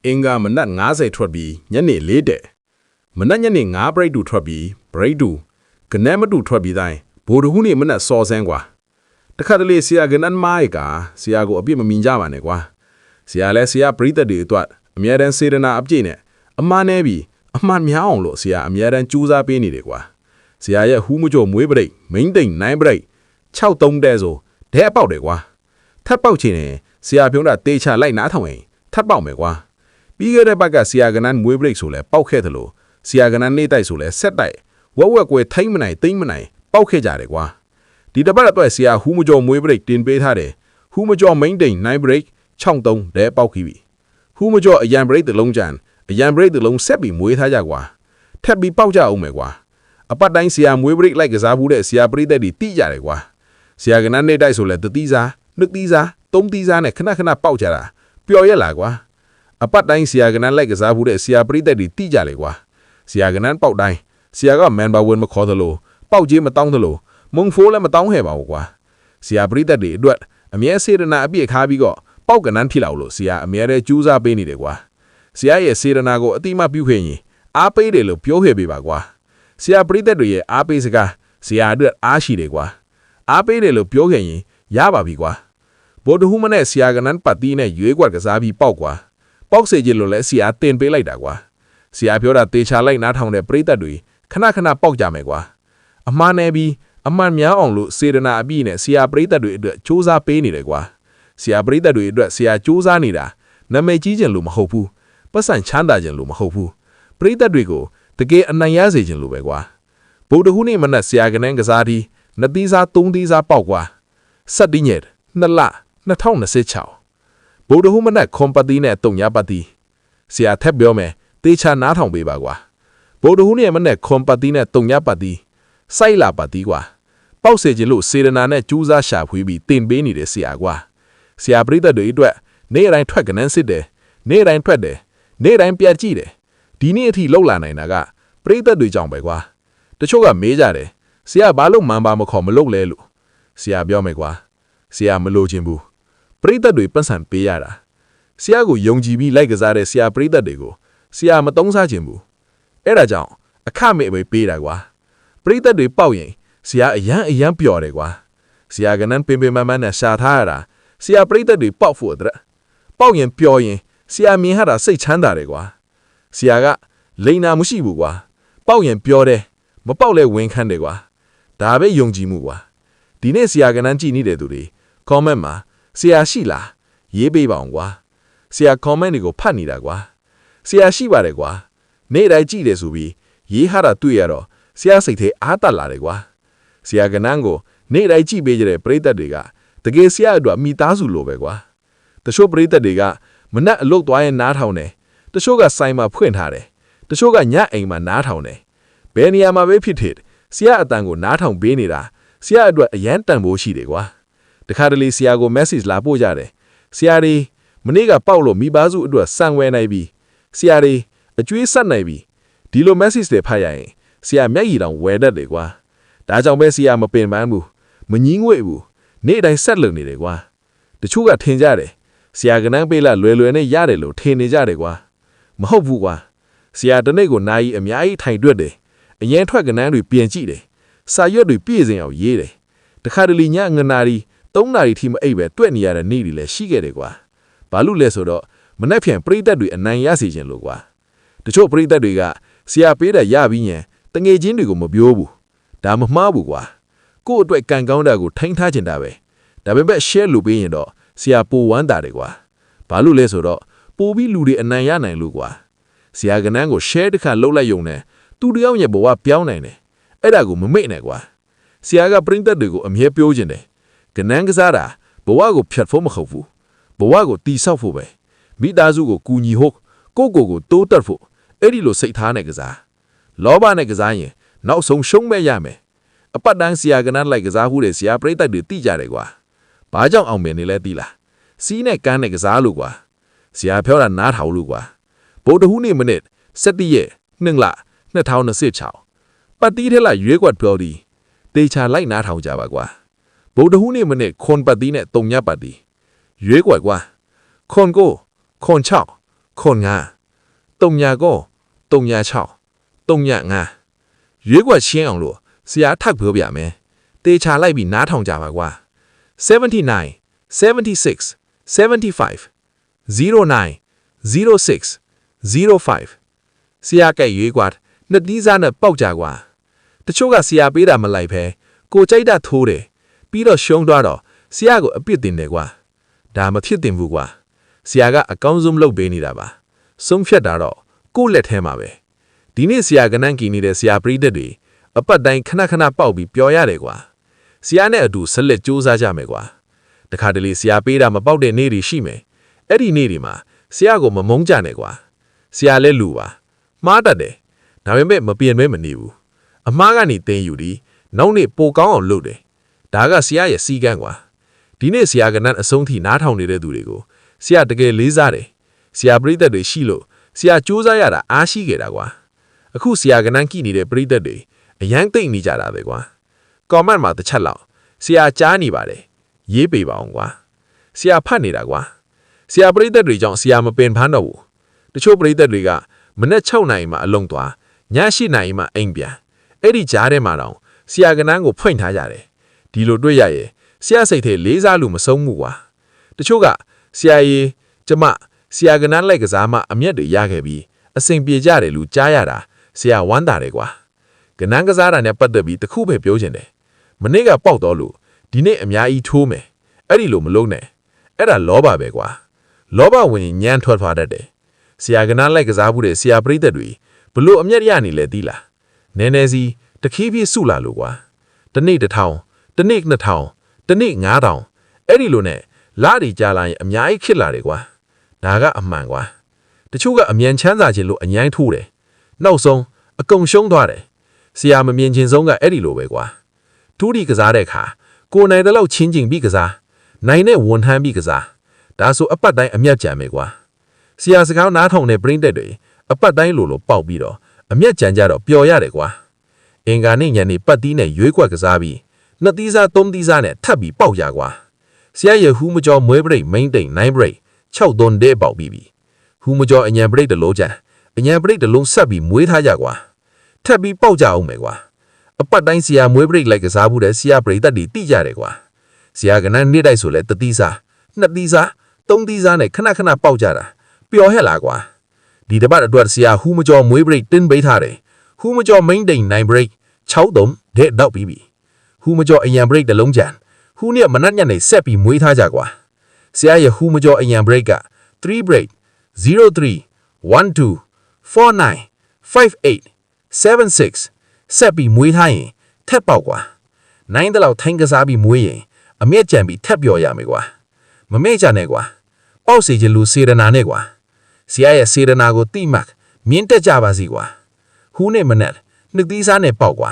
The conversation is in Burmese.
အင်္ဂါမနက်90ထွက်ပြီးညနေ4တဲ့မနက်ညနေ9ဘရိတ်တူထွက်ပြီးဘရိတ်တူကနက်မတူထွက်ပြီးတိုင်းဘိုးတခုနေမနက်စော်စမ်းကွာတခါတလေဆရာကနန်းမိုက်ကဆရာကိုအပြစ်မမြင်ကြပါနဲ့ကွာဆရာလဲဆရာပရိသတ်တွေအတွက်အမြဲတမ်းစေတနာအပြည့်နဲ့အမှားနေပြီးအမှန်များအောင်လို့ဆရာအမြဲတမ်းကြိုးစားပေးနေတယ်ကွာဆရာရဲ့ဟူးမကြော်မွေးပရိတ်မိန်တိန်နိုင်ပရိတ်6-3တဲ့ဆိုဒဲပေါက်တယ်ကွာထပ်ပေါက်ချင်ရင်ဆရာပြုံးတာတေးချလိုက်နားထောင်ရင်ထပ်ပေါက်မယ်ကွာပြီးခဲ့တဲ့ဘက်ကဆရာကနန်းမွေးပရိတ်ဆိုလဲပေါက်ခဲ့တယ်လို့ဆရာကနန်းနေတိုက်ဆိုလဲဆက်တိုက်ဝက်ကွယ်ထိမ့်မနိုင်သိမ့်မနိုင်ပေါက်ခဲ့ကြတယ်ကွာဒီတပတ်အတွက်ဆရာဟူးမကြော်မွေးပရိတ်တင်ပေးထားတယ်ဟူးမကြော်မိန်တိန်နိုင်ပရိတ်6-3ဒဲပေါက်ခီပြီဟူးမကြော်အရန်ပရိတ်တလုံးကြံအရန်ပရိတ်တလုံးဆက်ပြီးမွေးထားကြကွာထက်ပြီးပေါက်ကြအောင်မယ်ကွာအပတ်တိုင်းဆရာမွေးပရိတ်လိုက်ကစားဘူးတဲ့ဆရာပရိသတ်တွေတိကြတယ်ကွာဆရာကနန်းနေတိုက်ဆိုလဲတတိစားနှစ်တိစားသုံးတိစားနဲ့ခဏပေါက်ကြတာပျော်ရက်လာကွာအပတ်တိုင်းဆရာကနန်းလိုက်ကစားဘူးတဲ့ဆရာပရိသတ်တွေတိကြလေကွာဆရာကနန်းပေါက်တိုင်းဆရာကမန်ဘာဝင်မခေါ်သလိုပေါက်ကြီးမတောင်းသလိုမုံဖိုးလည်းမတောင်းဟဲ့ပါဘူးကွာဆရာပရိသတ်တွေအတွက်အမြဲစေတနာအပြည့်ခါပြီးတော့ပေါက်ကနန်းဖြစ်လာလို့ဆရာအမြဲတည်းကြိုးစားပေးနေတယ်ကွာဆရာရဲ့စေတနာကိုအတိမပြုခဲ့ရင်အားပေးတယ်လို့ပြောခဲ့ပေးပါကွာဆရာပရိသတ်တွေရဲ့အားပေးစကားဆရာအတွက်အားရှိတယ်ကွာအားပေးတယ်လို့ပြောခဲ့ရင်ရပါပြီကွာဗိုလ်တဟူးမနဲ့ဆရာကနန်းပတ်တီးနဲ့ရွေးကွက်ကစားပြီးပေါက်ကွာပေါက်စေကြလို့လဲဆရာတင်ပေးလိုက်တာကွာဆရာပြောတာတေချာလိုက်နားထောင်တဲ့ပရိသတ်တွေခဏပေါက်ကြမယ်ကွာအမှားနေပြီးအမှန်များအောင်လို့စေတနာအပြည့်နဲ့ဆရာပရိသတ်တွေအတွက်စူးစမ်းပေးနေတယ်ကွာဆရာပရိသတ်တွေအတွက်ဆရာစူးစမ်းနေတာနာမည်ကြီးခြင်းလို့မဟုတ်ဘူးပတ်စံချမ်းသာခြင်းလို့မဟုတ်ဘူးပရိသတ်တွေကိုတကယ်အနိုင်ရစေခြင်းလို့ပဲကွာဗုဒ္ဓဟူးနေ့မနက်ဆရာကနန်းကစားပြီးနှစ်သီးစားသုံးသီးစားပေါက်ကွာ17ရက်2လ2026ဗုဒ္ဓဟူးမနက်ခွန်ပတ်တီးနဲ့တုံညာပတ်တီးဆရာထက်ပြောမယ်တေချာနားထောင်ပေးပါကွာဗုဒ္ဓဟူးနေ့မနက်ခွန်ပတ်တီးနဲ့တုံညာပတ်တီးစိုက်လာပတ်တီးကွာပေါက်စေခြင်းလို့စေတနာနဲ့ကြိုးစားရှာဖွေပြီးတင်ပေးနေတဲ့ဆရာကွာဆရာပရိသတ်တွေအတွက်နေ့တိုင်းထွက်ကနန်းစစ်တယ်နေ့တိုင်းထွက်တယ်နေ့တိုင်းပြတ်ကြည့်တယ်ဒီနေ့အထိလောက်လာနိုင်တာကပရိသတ်တွေကြောင့်ပဲကွာတချို့ကမေးကြတယ်ဆရာဘာလို့မန်ပါမခေါ်မလုပ်လဲလို့ဆရာပြောမယ်ကွာဆရာမလို့ခြင်းဘူးပရိသတ်တွေပတ်စံပေးရတာဆရာကိုယုံကြည်ပြီးလိုက်ကစားတဲ့ဆရာပရိသတ်တွေကိုဆရာမတုံးစားခြင်းဘူးအဲ့ဒါကြောင့်အခမဲ့ပဲပေးတာကွာပရိသတ်တွေပေါက်ရင်ဆရာအရန်ပျော်တယ်ကွာဆရာကနန်းပင်မနဲ့ရှာထားရတာဆရာပရိသတ်တွေပေါက်ဖို့အတွက်ပေါက်ရင်ပျော်ရင်ဆရာမြင်ရတာစိတ်ချမ်းသာတယ်ကွာဆရာကလိန်နာမရှိဘူးကွာပေါက်ရင်ပျော်တယ်မပေါက်လဲဝင်ခန်းတယ်ကွာဒါပဲယုံကြည်မှုကွာဒီနေ့ဆရာကနန်းကြည့်နေတဲ့သူတွေ comment မှာဆရာရှိလားရေးပေးပါအောင်ကွာဆရာ comment တွေကိုဖတ်နေတာကွာဆရာရှိပါတယ်ကွာနေ့တိုင်းကြည့်တယ်ဆိုပြီးရေးဟာတာတွေ့ရတော့ဆရာစိတ်ထဲအားတက်လာတယ်ကွာဆရာကနန်းကိုနေ့တိုင်းကြည့်ပေးကြတဲ့ပရိသတ်တွေကတကယ်ဆရာအတွက်မိသားစုလိုပဲကွာတချို့ပရိသတ်တွေကမနက်အလုပ်သွားရင်နားထောင်တယ်တချို့ကဆိုင်မှာဖွင့်ထားတယ်တချို့ကညအိမ်မှာနားထောင်တယ်ဘယ်နေရာမှာပဲဖြစ်ဖြစ်ဆရာအတန်ကိုနားထောင်ပေးနေတာဆရာအတွက်အရန်တန်ဖိုးရှိတယ်ကွာတခါတလေဆရာကို message လာပို့ကြတယ်ဆရာတွေမနေ့ကပေါက်လို့မိသားစုအတွက်စံဝဲနိုင်ပြီဆရာတွေအကျွေးဆက်နိုင်ပြီဒီလို message တွေဖတ်ရရင်ဆရာမျက်ရည်တောင်ဝဲတတ်တယ်ကွာဒါကြောင့်ပဲဆရာမပင်ပန်းဘူးမငင်းငွေ့ဘူးနေ့တိုင်းဆက်လုံနေတယ်ကွာတချို့ကထင်ကြတယ်ဆရာကနန်းပေးလာလွယ်နဲ့ရတယ်လို့ထင်နေကြတယ်ကွာမဟုတ်ဘူးကွာဆရာတနေ့ကိုနာရီအများကြီးထိုင်တွက်တယ်အရင်ထွက်ကနန်းတွေပြင်ကြည့်တယ်စာရွက်တွေပြည့်စင်အောင်ရေးတယ်တခါတလေညငနာရီ3နာရီထိမအိပ်ပဲတွက်နေရတဲ့နေ့တွေလည်းရှိခဲ့တယ်ကွာဘာလို့လဲဆိုတော့မနေ့ဖြန်ပရိသတ်တွေအနိုင်ရစေခြင်းလို့ကွာတချို့ပရိသတ်တွေကဆရာပေးတဲ့ရပြီးရင်တငယ်ချင်းတွေကိုမပြောဘူးဒါမမှားဘူးကွာကို့အတွက်ကံကောင်းတာကိုထိန်းထားခြင်းတာပဲဒါပေမဲ့ share လုပ်ပေးရင်တော့ဆရာပိုဝမ်းတာတယ်ကွာဘာလို့လဲဆိုတော့ပိုပြီးလူတွေအနိုင်ရနိုင်လို့ကွာဆရာကနန်းကို share တစ်ခါလုပ်လိုက်ရုံနဲ့သူတယောက်ရဲ့ဘဝပြောင်းနိုင်တယ်အဲ့ဒါကိုမမေ့နဲ့ကွာဆရာကပရိသတ်တွေကိုအမြဲပြောခြင်းတယ်ကနန်းကစားတာဘဝကိုဖြတ်ဖို့မဟုတ်ဘူးဘဝကိုတီဆောက်ဖို့ပဲမိသားစုကိုကူညီဖို့ကိုတိုးတက်ဖို့အဲ့ဒီလိုစိတ်ထားနဲ့ကစားလောဘနဲ့ကစားရင်နောက်ဆုံးရှုံးမဲ့ရမယ်အပတ်တိုင်းဆရာကနန်းလိုက်ကစားမှုတဲ့ဆရာပရိသတ်တွေသိကြတယ်ကွာဘာကြောင့်အောင်မြင်နေလဲသိလားစီးနဲ့ကန်းနဲ့ကစားလို့ကွာဆရာပြောတာနားထောင်လို့ကွာဗုဒ္ဓဟူးနေ့မနေ့17ရက်2လ2026ပတ်တီးထဲလာရွေးကွက်ပြောဒီတေချာလိုက်နားထောင်ကြပါကွာဗုဒ္ဓဟူးနေ့မနေ့ခွန်ပတ်တီးနဲ့တုံညပတ်တီးရွေးကွက်ကွာခွန်6 คนงาตรงยาก็ตรงยาเช่าตรงยางาရွေးကွက်ရှင်းအောင်လို့ဆရာထပ်ပြောပြမယ်တေချာလိုက်ပြီးနားထောင်ကြပါကွာ79 76 75 09 06 05ဆရာကဲ့ရွေးကွက်နှစ်သီးစားနဲ့ပေါက်ကြကွာတချို့ကဆရာပေးတာမလိုက်ဖဲကိုကြိုက်တာထိုးတယ်ပြီးတော့ရှုံးသွားတော့ဆရာကိုအပြစ်တင်တယ်ကွာဒါမဖြစ်တင်ဘူးကွာဆရာကအကောင်းဆုံးလုပ်ပေးနေတာပါဆုံးဖြတ်တာတော့ကိုယ့်လက်ထဲမှာပဲဒီနေ့ဆရာကနန်းကီနေတဲ့ဆရာပရိသတ်တွေအပတ်တိုင်းခဏခဏပေါက်ပြီးပျော်ရတယ်ကွာဆရာနဲ့အတူဆက်လက်စူးစမ်းကြမယ်ကွာတခါတလေဆရာပေးတာမပေါက်တဲ့နေ့တွေရှိမယ်အဲ့ဒီနေ့တွေမှာဆရာကိုမမုန်းကြနဲ့ကွာဆရာလည်းလူပါမှားတတ်တယ်ဒါပေမဲ့မပြင်မဲမနေဘူးအမားကနေတင်းယူပြီးနောက်နေ့ပိုကောင်းအောင်လုပ်တယ်ဒါကဆရာရဲ့စီကံကွာဒီနေ့ဆရာကနန်းအဆုံးထိနားထောင်နေတဲ့သူတွေကိုဆရာတကယ်လေးစားတယ်ဆရာပရိသတ်တွေရှိလို့ဆရာစူးစမ်းရတာအားရှိခဲ့တာကွာအခုဆရာကနန်းကြည့်နေတဲ့ပရိသတ်တွေအရန်သိမ့်နေကြတာပဲကွာကွန်မန့်မှာတစ်ချက်လောက်ဆရာကြားနေပါတယ်ရေးပေးပါအောင်ကွာဆရာဖတ်နေတာကွာဆရာပရိသတ်တွေကြောင့်ဆရာမပင်ဖမ်းတော့ဘူးတချို့ပရိသတ်တွေကမနေ့6နာရီမှအလုံးသွားည8နာရီမှအိမ်ပြန်အဲ့ဒီကြားထဲမှာတော့ဆရာကနန်းကိုဖွင့်ထားကြတယ်ဒီလိုတွေ့ရရဲ့ဆရာစိတ်ထဲလေးစားလို့မဆုံးဘူးကွာတချို့ကဆရာကြီးကျမဆရာကနန်းလိုက်ကစားမှအမျက်တွေရခဲ့ပြီးအစိမ်ပြေကြတယ်လို့ကြားရတာဆရာဝမ်းသာတယ်ကွာကနန်းကစားတာနဲ့ပတ်သက်ပြီးတခုပဲပြောချင်တယ်မနေ့ကပေါက်တော့လို့ဒီနေ့အများကြီးထိုးမယ်အဲ့ဒီလိုမလုပ်နဲ့အဲ့ဒါလောဘပဲကွာလောဘဝင်ညံထွက်သွားတတ်တယ်ဆရာကနန်းလိုက်ကစားမှုတဲ့ဆရာပရိသတ်တွေဘလို့အမျက်ရနေလဲသိလားနည်းနည်းစီတခီးပြေးစုလာလို့ကွာတနေ့1000တနေ့2000တနေ့9000အဲ့ဒီလိုနဲ့လာတွေကြာလာရင်အများကြီးခစ်လာတယ်ကွာဒါကအမှန်ကွာတချို့ကအမြန်ချမ်းသာခြင်းလို့အငိုင်းထိုးတယ်နောက်ဆုံးအကုန်ရှုံးသွားတယ်ဆရာမမြင်ချင်းဆုံးကအဲ့ဒီလိုပဲကွာဒူးဒီကစားတဲ့အခါကိုနိုင်တဲ့လောက်ချင်းချင်းပြီးကစားနိုင်နဲ့ဝန်ထမ်းပြီးကစားဒါဆိုအပတ်တိုင်းအမျက်ကြံမယ်ကွာဆရာစကားနားထောင်တဲ့ပရိသတ်တွေအပတ်တိုင်းလိုလိုပေါက်ပြီးတော့အမျက်ကြံကြတော့ပျော်ရတယ်ကွာအင်္ဂါနေ့ညနေပတ်တီးနဲ့ရွေးကွက်ကစားပြီးနှစ်သီးစားသုံးသီးစားနဲ့ထပ်ပြီးပေါက်ရကွာဆရာရဲ့ဟူးမကျော်မွေးပရိတ်မိန်တိန်နိုင်ပရိတ်6သွန်းတဲပေါက်ပြီးပြီဟူးမကျော်အညံပရိတ်တလုံးချန်အညံပရိတ်တလုံးဆက်ပြီးမွေးထားကြကွာထပ်ပြီးပေါက်ကြအောင်မယ်ကွာအပတ်တိုင်းဆရာမွေးပရိတ်လိုက်ကစားမှုတဲ့ဆရာပရိသတ်တွေတိကြတယ်ကွာဆရာကနန်းနေ့တိုက်ဆိုလဲတသီးစားနှစ်သီးစားသုံးသီးစားနဲ့ခဏခဏပေါက်ကြတာပျော်ဟဲ့လားကွာဒီတပတ်အတွက်ဆရာဟူးမကျော်မွေးပရိတ်တင်းပေးထားတယ်ဟူးမကျော်မိန်တိန်နိုင်ပရိတ်6သွန်းဒဲ့တော့ပြီးပြီဟူးမကျော်အညံပရိတ်တလုံးချန်ဟူးနဲ့မနက်ညနေဆက်ပြီးမွေးထားကြကွာဆရာရဲ့ဟူးမကျော်အညံပရိတ်က3 break 03 12 49 58 76ဆက်ပြီးမွေးထားရင်ထက်ပေါက်ကွာနိုင်တဲ့လောက်ထိုင်းကစားပြီးမွေးရင်အမျက်ကြံပြီးထက်ပျော်ရမယ်ကွာမမေ့ကြနဲ့ကွာပေါက်စီချင်လူစေရနာနဲ့ကွာဆရာရဲ့စေရနာကိုတိမှတ်မြင့်တက်ကြပါစီကွာဟူးနဲ့မနက်နှစ်သီးစားနဲ့ပေါက်ကွာ